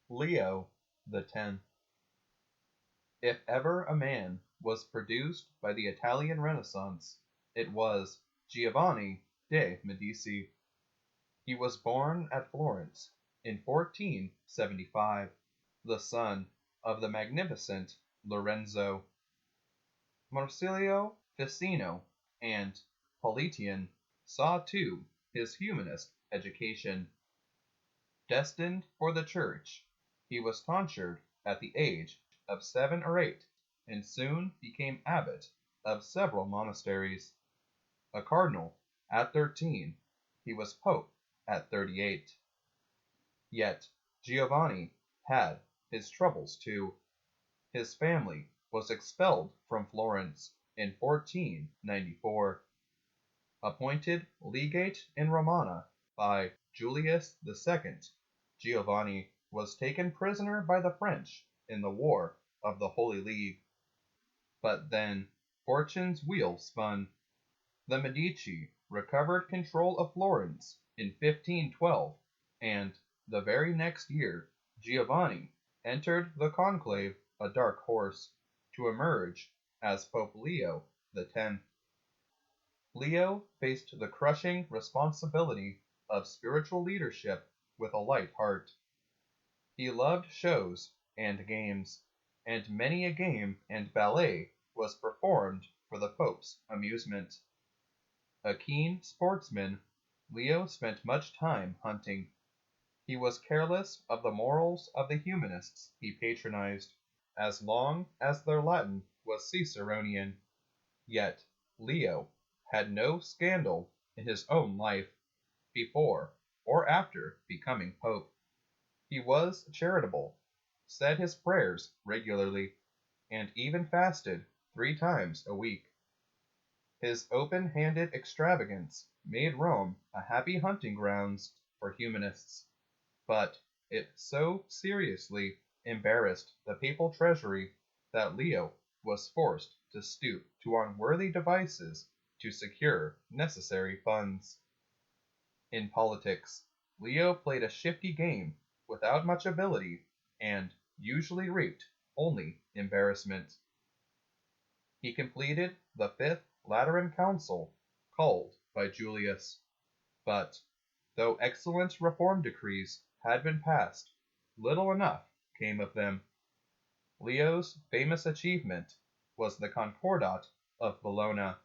Leo X. If ever a man was produced by the Italian Renaissance, it was Giovanni de' Medici. He was born at Florence in 1475, the son of the magnificent Lorenzo. Marsilio Ficino and Politian saw to his humanist education. Destined for the Church, he was tonsured at the age of 7 or 8, and soon became abbot of several monasteries. A cardinal at 13, he was pope at 38. Yet Giovanni had his troubles too. His family was expelled from Florence in 1494. Appointed legate in Romana by Julius II, Giovanni was taken prisoner by the French in the War of the Holy League. But then fortune's wheel spun. The Medici recovered control of Florence in 1512, and the very next year Giovanni entered the conclave a dark horse, to emerge as Pope Leo X. Leo faced the crushing responsibility of spiritual leadership with a light heart. He loved shows and games, and many a game and ballet was performed for the Pope's amusement. A keen sportsman, Leo spent much time hunting. He was careless of the morals of the humanists he patronized, as long as their Latin was Ciceronian. Yet Leo had no scandal in his own life, before or after becoming pope. He was charitable, said his prayers regularly, and even fasted 3 times a week. His open-handed extravagance made Rome a happy hunting grounds for humanists, but it so seriously embarrassed the papal treasury that Leo was forced to stoop to unworthy devices to secure necessary funds. In politics, Leo played a shifty game without much ability, and usually reaped only embarrassment. He completed the 5th Lateran Council, called by Julius. But, though excellent reform decrees had been passed, little enough came of them. Leo's famous achievement was the Concordat of Bologna,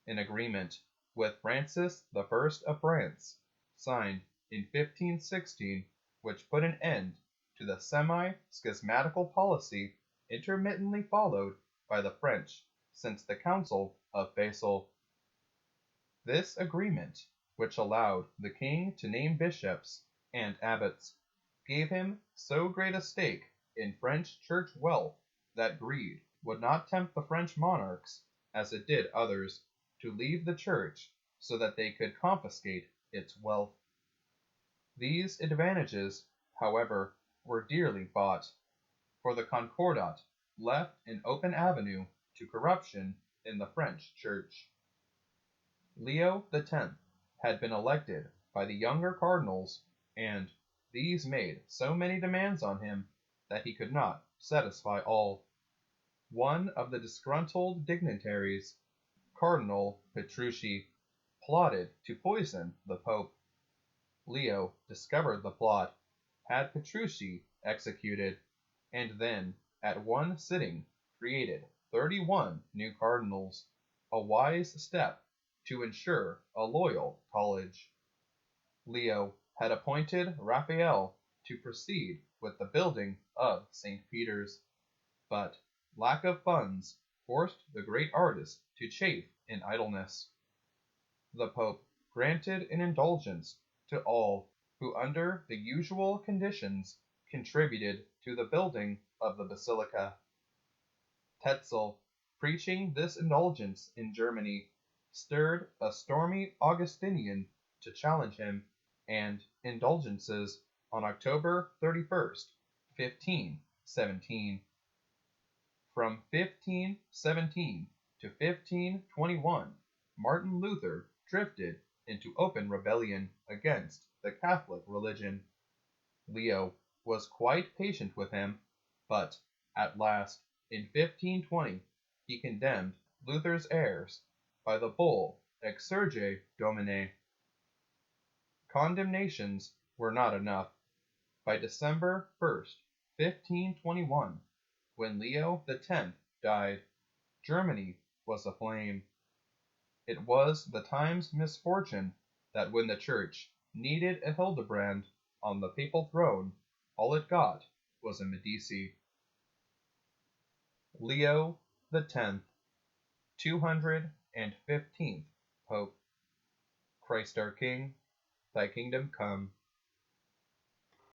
an agreement with Francis I of France, signed in 1516, which put an end to the semi-schismatical policy intermittently followed by the French since the Council of Basel. This agreement, which allowed the king to name bishops and abbots, gave him so great a stake in French church wealth that greed would not tempt the French monarchs, as it did others, to leave the church so that they could confiscate its wealth. These advantages, however, were dearly bought, for the Concordat left an open avenue to corruption in the French church. Leo X had been elected by the younger cardinals, and these made so many demands on him that he could not satisfy all. One of the disgruntled dignitaries, Cardinal Petrucci, plotted to poison the Pope. Leo discovered the plot, had Petrucci executed, and then, at one sitting, created 31 new cardinals, a wise step to ensure a loyal college. Leo had appointed Raphael to proceed with the building of St. Peter's, but lack of funds forced the great artist to chafe in idleness. The Pope granted an indulgence to all who under the usual conditions contributed to the building of the basilica. Tetzel, preaching this indulgence in Germany, stirred a stormy Augustinian to challenge him, and indulgences on October 31st, 1517. From 1517 to 1521, Martin Luther drifted into open rebellion against the Catholic religion. Leo was quite patient with him, but at last, in 1520, he condemned Luther's errors by the bull Exsurge Domine. Condemnations were not enough. By December 1st, 1521, when Leo X died, Germany was aflame. It was the time's misfortune that when the Church needed a Hildebrand on the papal throne, all it got was a Medici. Leo X, 215th Pope. Christ our King, thy kingdom come.